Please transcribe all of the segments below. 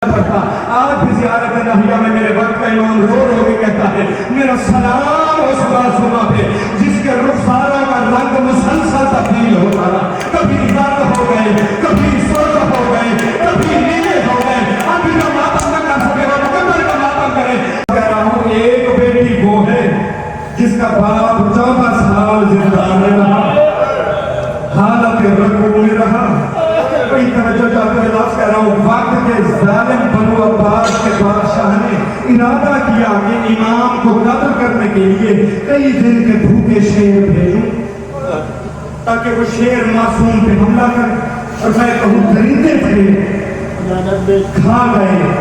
پڑھتا. آج بھی زیارت نبیہ میں میرے وقت کا امام رو رو کے کہتا ہے میرا سلام اس معصومہ پہ جس کے رخساروں کا رنگ مسلسل تبدیل ہوتا رہا. کبھی زرد ہو گئے, کبھی سرخ ہو گئے, کبھی نیلے ہو گئے. ابھی جو ماتم نہ کر سکے وہ مقدر کا ماتم کرے. کہہ رہا ہوں ایک بیٹی وہ ہے جس کا باپ 14 سال زندان میں رہا, حالت رکوع میں رہا. کوئی توجہ چاہتے ہیں لفظ کہہ رہا ہوں. وقت کے ظالم بنو عباس کے بادشاہ نے ارادہ کیا کہ امام کو قتل کرنے کے لیے کئی دن کے بھوکے شیر بھیجوں تاکہ وہ شیر معصوم پہ حملہ کرے. اور میں کہوں درندے تھے کھا گئے,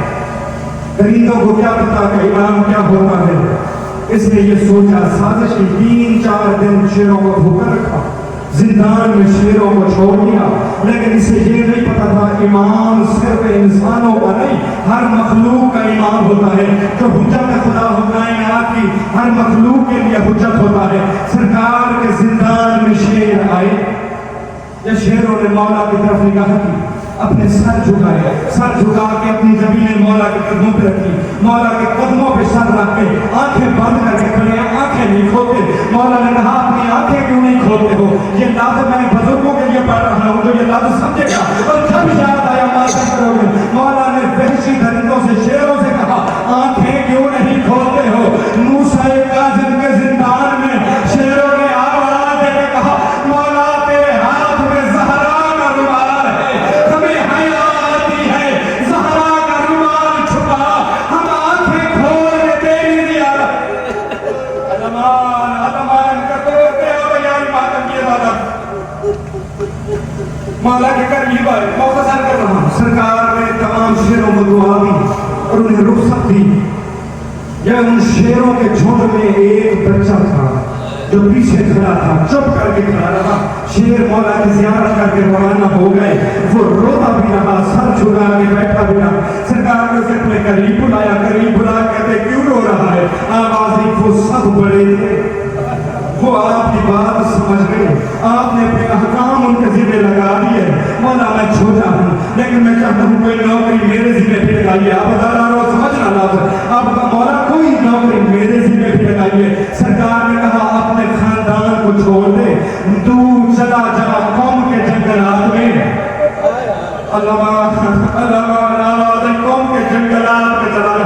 درندوں کو کیا پتا کہ امام کیا ہوتا ہے. اس نے یہ سوچا سازش 3-4 دن شیروں کو بھوکا رکھا, زندان میں شیروں کو چھوڑ دیا. لیکن اسے یہ نہیں پتا تھا امام صرف انسانوں کا نہیں ہر مخلوق کا امام ہوتا ہے. جو حجت خدا کائنات کی ہر مخلوق کے لیے حجت ہوتا ہے. سرکار کے زندان میں شیر آئے. یہ شیروں نے مولا کی طرف نگاہ کی, اپنے سر جھکائے, سر جھکا کے اپنی زمینیں مولا کے قدموں پہ رکھی. مولا کے قدموں پہ سر رکھ کے آنکھیں بند کر کے کھڑے ہیں, آنکھیں نہیں کھولتے. مولا نے کہا اپنی آنکھیں کیوں نہیں کھولتے ہو؟ یہ لفظ میں بزرگوں کے لیے پڑھ رہا ہوں جو یہ لفظ سمجھے گا اور جب یاد آیا ماتا کرو گے. مولا نے وحشی درندوں سے شیروں سے کہا آنکھیں کیوں نہیں کھولتے ہو؟ موسیٰ کاظم کے زندان میں شیروں نے آواز دے کے کہا مولا تیرے ہاتھ میں زہرا کا رومال ہے, ہمیں حیا آتی ہے زہرا کا رومال چھپا, ہم آنکھیں کھول کے تیری زیارت. ادمان کرتے ہو یاری ماتم کی عبادت. مولا کے قریب آئے, مختصر کر رہا ہوں. سرکار نے تمام شیروں کو دعا دی اور انہیں رخصت دی. یہ ان شیروں کے جھنڈ میں ایک بچہ تھا جو پیچھے کھڑا تھا, چپ کر کے کھڑا رہا. شیر مولا کی زیارت کر کے روانہ ہو گئے. وہ روتا بھی رہا, سر جھکا کے بیٹھا بھی رہا. سرکار نے اسے اپنے قریب بلایا, قریب بلا کہتے کیوں رو رہا ہے؟ آواز نہیں, وہ سب بڑے تھے, وہ آپ کی بات سمجھ گئے, آپ نے اپنے احکام ان کے ذمہ لگا دیے. مولا میں چھوٹا ہوں لیکن میں چاہتا ہوں کوئی نوکری میرے ذمہ پہ لگائیے. آپ بتا رہا ہو سمجھنا لازم, آپ کا مولا کوئی نوکری میرے ذمہ پہ لگائیے. سرکار نے کہا اپنے خاندان کو چھوڑ دے, دور چلا جا قوم کے جنگلات میں. اللہ قوم کے جنگلات میں چلا جا,